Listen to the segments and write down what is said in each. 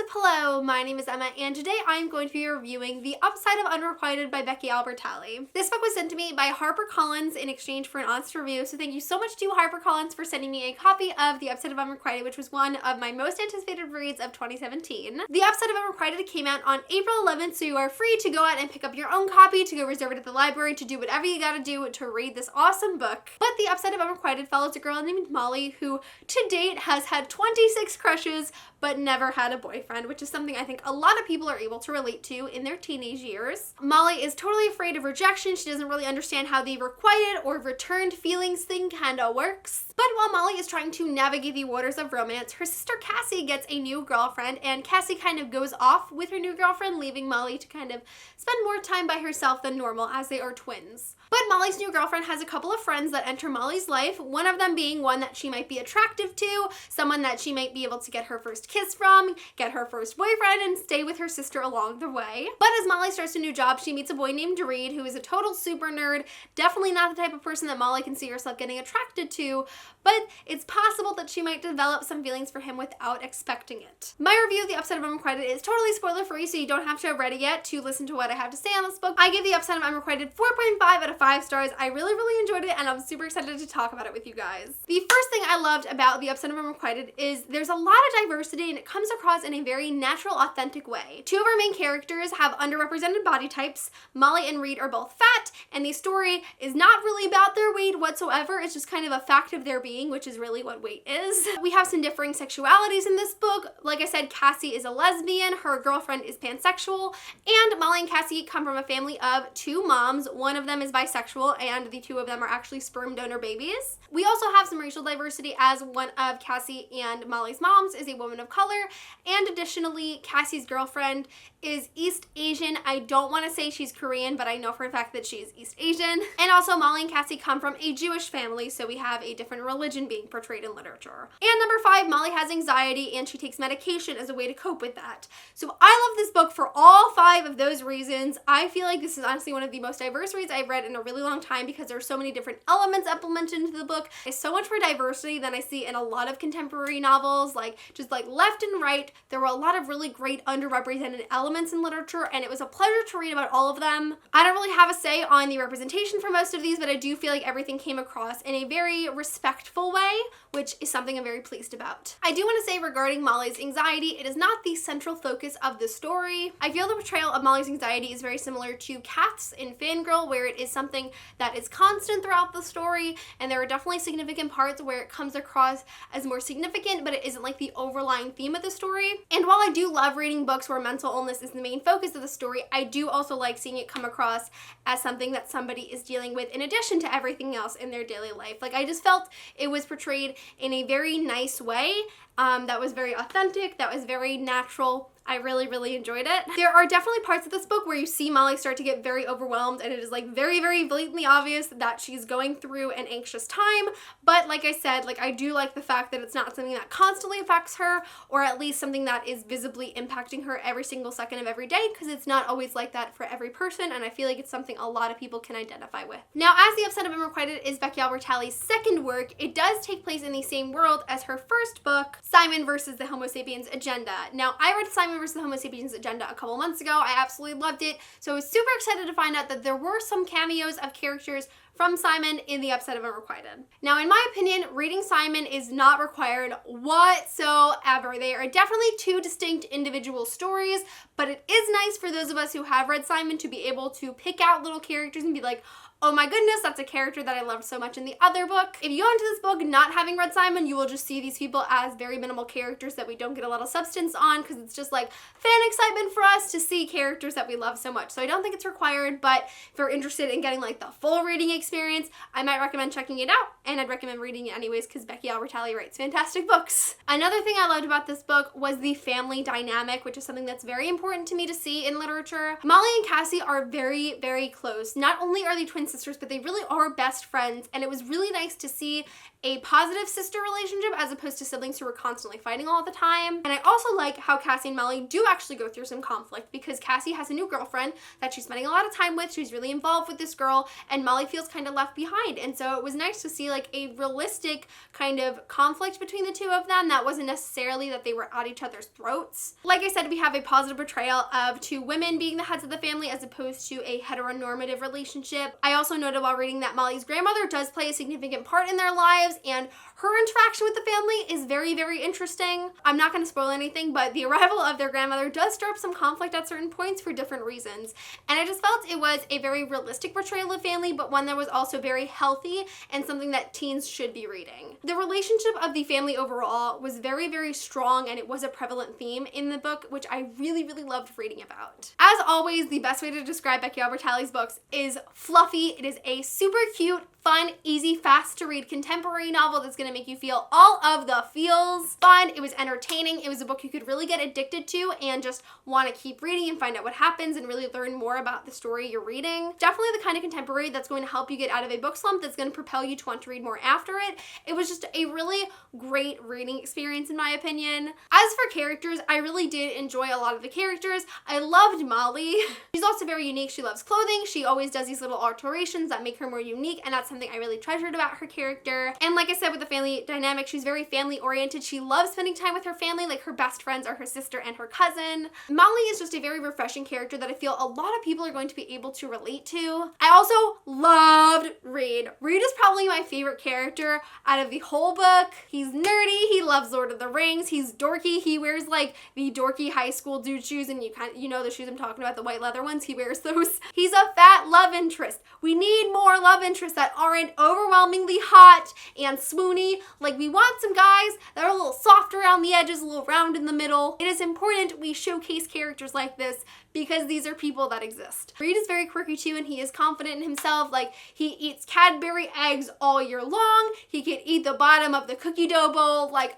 Hello, my name is Emma, and today I'm going to be reviewing The Upside of Unrequited by Becky Albertalli. This book was sent to me by Harper Collins in exchange for an honest review, so thank you so much to Harper Collins for sending me a copy of The Upside of Unrequited, which was one of my most anticipated reads of 2017. The Upside of Unrequited came out on April 11th, so you are free to go out and pick up your own copy, to go reserve it at the library, to do whatever you gotta do to read this awesome book. But The Upside of Unrequited follows a girl named Molly who, to date, has had 26 crushes, but never had a boyfriend, which is something I think a lot of people are able to relate to in their teenage years. Molly is totally afraid of rejection. She doesn't really understand how the requited or returned feelings thing kinda works. But while Molly is trying to navigate the waters of romance, her sister Cassie gets a new girlfriend, and Cassie kind of goes off with her new girlfriend, leaving Molly to kind of spend more time by herself than normal, as they are twins. But Molly's new girlfriend has a couple of friends that enter Molly's life, one of them being one that she might be attractive to, someone that she might be able to get her first kiss from, get her first boyfriend, and stay with her sister along the way. But as Molly starts a new job, she meets a boy named Reed, who is a total super nerd, definitely not the type of person that Molly can see herself getting attracted to, but it's possible that she might develop some feelings for him without expecting it. My review of The Upside of Unrequited is totally spoiler-free, so you don't have to have read it yet to listen to what I have to say on this book. I give The Upside of Unrequited 4.5 out of 5 stars. I really enjoyed it, and I'm super excited to talk about it with you guys. The first thing I loved about The Upside of Unrequited is there's a lot of diversity, and it comes across in a very natural, authentic way. Two of our main characters have underrepresented body types. Molly and Reed are both fat, and the story is not really about their weight whatsoever. It's just kind of a fact of their being, which is really what weight is. We have some differing sexualities in this book. Like I said, Cassie is a lesbian, her girlfriend is pansexual, and Molly and Cassie come from a family of two moms. One of them is bisexual, and the two of them are actually sperm donor babies. We also have some racial diversity, as one of Cassie and Molly's moms is a woman of color, and additionally, Cassie's girlfriend is East Asian. I don't want to say she's Korean, but I know for a fact that she is East Asian. And also, Molly and Cassie come from a Jewish family, so we have a different religion being portrayed in literature. And number 5, Molly has anxiety, and she takes medication as a way to cope with that. So I love this book for all 5 of those reasons. I feel like this is honestly one of the most diverse reads I've read in a really long time, because there are so many different elements implemented into the book. There's so much more diversity than I see in a lot of contemporary novels, just left and right. There were a lot of really great underrepresented elements in literature, and it was a pleasure to read about all of them. I don't really have a say on the representation for most of these, but I do feel like everything came across in a very respectful way, which is something I'm very pleased about. I do want to say regarding Molly's anxiety, it is not the central focus of the story. I feel the portrayal of Molly's anxiety is very similar to Kath's in Fangirl, where it is something that is constant throughout the story, and there are definitely significant parts where it comes across as more significant, but it isn't like the overlying theme of the story. And while I do love reading books where mental illness is the main focus of the story, I do also like seeing it come across as something that somebody is dealing with in addition to everything else in their daily life. I just felt it was portrayed in a very nice way that was very authentic, that was very natural. I really enjoyed it. There are definitely parts of this book where you see Molly start to get very overwhelmed, and it is very blatantly obvious that she's going through an anxious time. But like I said, I do like the fact that it's not something that constantly affects her, or at least something that is visibly impacting her every single second of every day, because it's not always like that for every person, and I feel like it's something a lot of people can identify with. Now, as The Upside of Unrequited is Becky Albertalli's second work, it does take place in the same world as her first book, Simon versus the Homo sapiens Agenda. Now, I read Simon versus the Homo sapiens Agenda a couple months ago. I absolutely loved it, so I was super excited to find out that there were some cameos of characters from Simon in The Upside of Unrequited. Now, in my opinion, reading Simon is not required whatsoever. They are definitely two distinct individual stories, but it is nice for those of us who have read Simon to be able to pick out little characters and be like, oh my goodness, that's a character that I loved so much in the other book. If you go into this book not having read Simon, you will just see these people as very minimal characters that we don't get a lot of substance on, because it's just fan excitement for us to see characters that we love so much. So I don't think it's required, but if you're interested in getting the full reading experience, I might recommend checking it out, and I'd recommend reading it anyways, because Becky Albertalli writes fantastic books. Another thing I loved about this book was the family dynamic, which is something that's very important to me to see in literature. Molly and Cassie are very close. Not only are they twin sisters, but they really are best friends, and it was really nice to see a positive sister relationship as opposed to siblings who were constantly fighting all the time. And I also like how Cassie and Molly do actually go through some conflict, because Cassie has a new girlfriend that she's spending a lot of time with. She's really involved with this girl, and Molly feels kind of left behind. And so it was nice to see like a realistic kind of conflict between the two of them that wasn't necessarily that they were at each other's throats. Like I said, we have a positive portrayal of two women being the heads of the family as opposed to a heteronormative relationship. I also noted while reading that Molly's grandmother does play a significant part in their lives, and her interaction with the family is very, very interesting. I'm not going to spoil anything, but the arrival of their grandmother does stir up some conflict at certain points for different reasons. And I just felt it was a very realistic portrayal of family, but one that was also very healthy and something that teens should be reading. The relationship of the family overall was very, very strong, and it was a prevalent theme in the book, which I really, really loved reading about. As always, the best way to describe Becky Albertalli's books is fluffy. It is a super cute, fun, easy, fast to read contemporary novel that's gonna make you feel all of the feels. Fun, it was entertaining, it was a book you could really get addicted to and just wanna keep reading and find out what happens and really learn more about the story you're reading. Definitely the kind of contemporary that's going to help you get out of a book slump, that's gonna propel you to want to read more after it. It was just a really great reading experience in my opinion. As for characters, I really did enjoy a lot of the characters. I loved Molly. She's also very unique. She loves clothing. She always does these little alterations that make her more unique, and that's something I really treasured about her character. And like I said, with the family dynamic, she's very family oriented. She loves spending time with her family. Like her best friends are her sister and her cousin. Molly is just a very refreshing character that I feel a lot of people are going to be able to relate to. I also loved Reed. Reed is probably my favorite character out of the whole book. He's nerdy. He loves Lord of the Rings. He's dorky. He wears like the dorky high school dude shoes, and you know the shoes I'm talking about, the white leather ones. He wears those. He's a fat love interest. We need more love interests that aren't overwhelmingly hot and swoony. Like, we want some guys that are a little soft around the edges, a little round in the middle. It is important we showcase characters like this because these are people that exist. Reed is very quirky too, and he is confident in himself. Like, he eats Cadbury eggs all year long. He can eat the bottom of the cookie dough bowl. Like,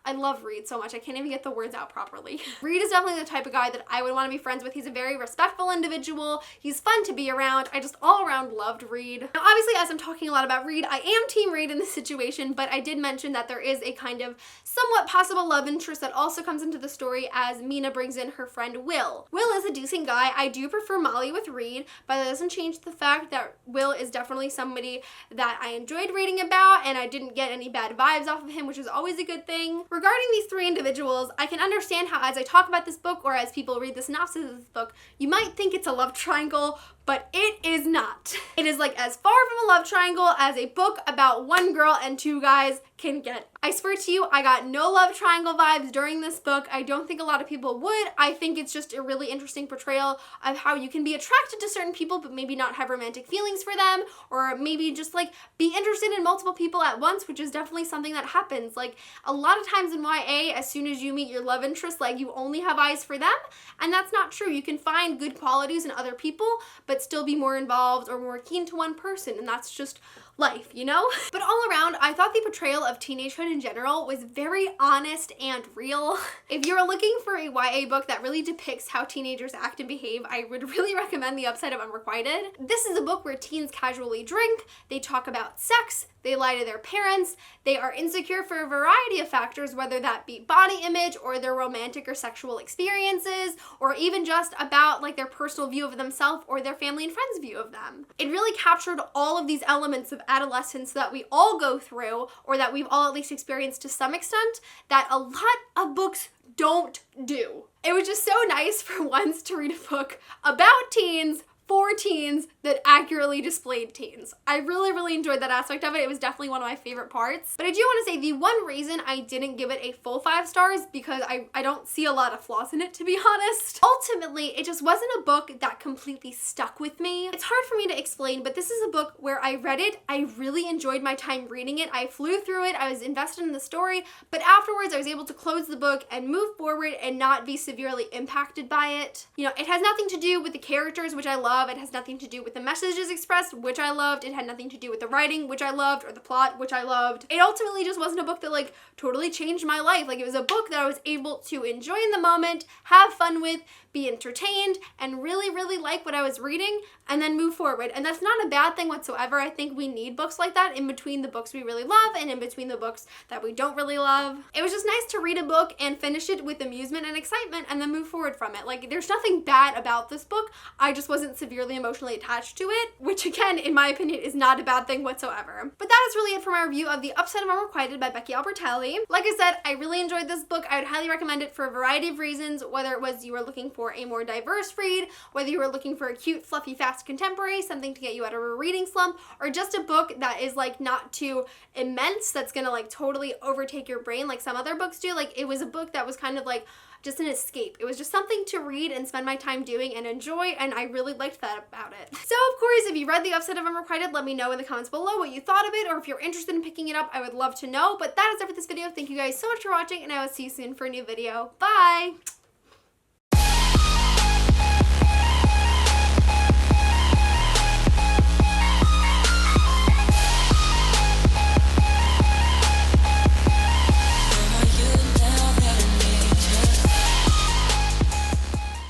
I love Reed so much. I can't even get the words out properly. Reed is definitely the type of guy that I would want to be friends with. He's a very respectful individual. He's fun to be around. I just all around loved Reed. Now, obviously, as I'm talking a lot about Reed, I am Team Reed in this situation, but I did mention that there is a kind of somewhat possible love interest that also comes into the story as Mina brings in her friend Will. Will is a decent guy. I do prefer Molly with Reed, but that doesn't change the fact that Will is definitely somebody that I enjoyed reading about, and I didn't get any bad vibes off of him, which is always a good thing. Regarding these three individuals, I can understand how as I talk about this book or as people read the synopsis of this book, you might think it's a love triangle, but it is not. It is like as far from a love triangle as a book about one girl and two guys can get. I swear to you, I got no love triangle vibes during this book. I don't think a lot of people would. I think it's just a really interesting portrayal of how you can be attracted to certain people but maybe not have romantic feelings for them, or maybe just like be interested in multiple people at once, which is definitely something that happens. Like a lot of times in YA, as soon as you meet your love interest, like you only have eyes for them, and that's not true. You can find good qualities in other people, but still be more involved or more keen to one person, and that's just life, you know? But all around, I thought the portrayal of teenagehood in general was very honest and real. If you're looking for a YA book that really depicts how teenagers act and behave, I would really recommend The Upside of Unrequited. This is a book where teens casually drink, they talk about sex, they lie to their parents, they are insecure for a variety of factors, whether that be body image or their romantic or sexual experiences, or even just about like their personal view of themselves or their family and friends' view of them. It really captured all of these elements of adolescence that we all go through, or that we've all at least experienced to some extent, that a lot of books don't do. It was just so nice for once to read a book about teens, for teens, that accurately displayed teens. I really, really enjoyed that aspect of it. It was definitely one of my favorite parts. But I do want to say the one reason I didn't give it a full 5 stars, because I don't see a lot of flaws in it, to be honest. Ultimately, it just wasn't a book that completely stuck with me. It's hard for me to explain, but this is a book where I read it, I really enjoyed my time reading it, I flew through it, I was invested in the story, but afterwards I was able to close the book and move forward and not be severely impacted by it. You know, it has nothing to do with the characters, which I love. It has nothing to do with the messages expressed, which I loved. It had nothing to do with the writing, which I loved, or the plot, which I loved. It ultimately just wasn't a book that like totally changed my life. Like, it was a book that I was able to enjoy in the moment, have fun with, be entertained, and really, really like what I was reading, and then move forward. And that's not a bad thing whatsoever. I think we need books like that in between the books we really love and in between the books that we don't really love. It was just nice to read a book and finish it with amusement and excitement and then move forward from it. Like, there's nothing bad about this book. I just wasn't severely emotionally attached to it, which again, in my opinion, is not a bad thing whatsoever. But that is really it for my review of The Upside of Unrequited by Becky Albertalli. Like I said, I really enjoyed this book. I would highly recommend it for a variety of reasons, whether it was you were looking for a more diverse read, whether you were looking for a cute, fluffy, fast contemporary, something to get you out of a reading slump, or just a book that is like not too immense, that's gonna like totally overtake your brain like some other books do. Like, it was a book that was kind of like just an escape. It was just something to read and spend my time doing and enjoy, and I really liked that about it. So of course, if you read The Upside of Unrequited, let me know in the comments below what you thought of it, or if you're interested in picking it up, I would love to know. But that is it for this video. Thank you guys so much for watching, and I will see you soon for a new video. Bye!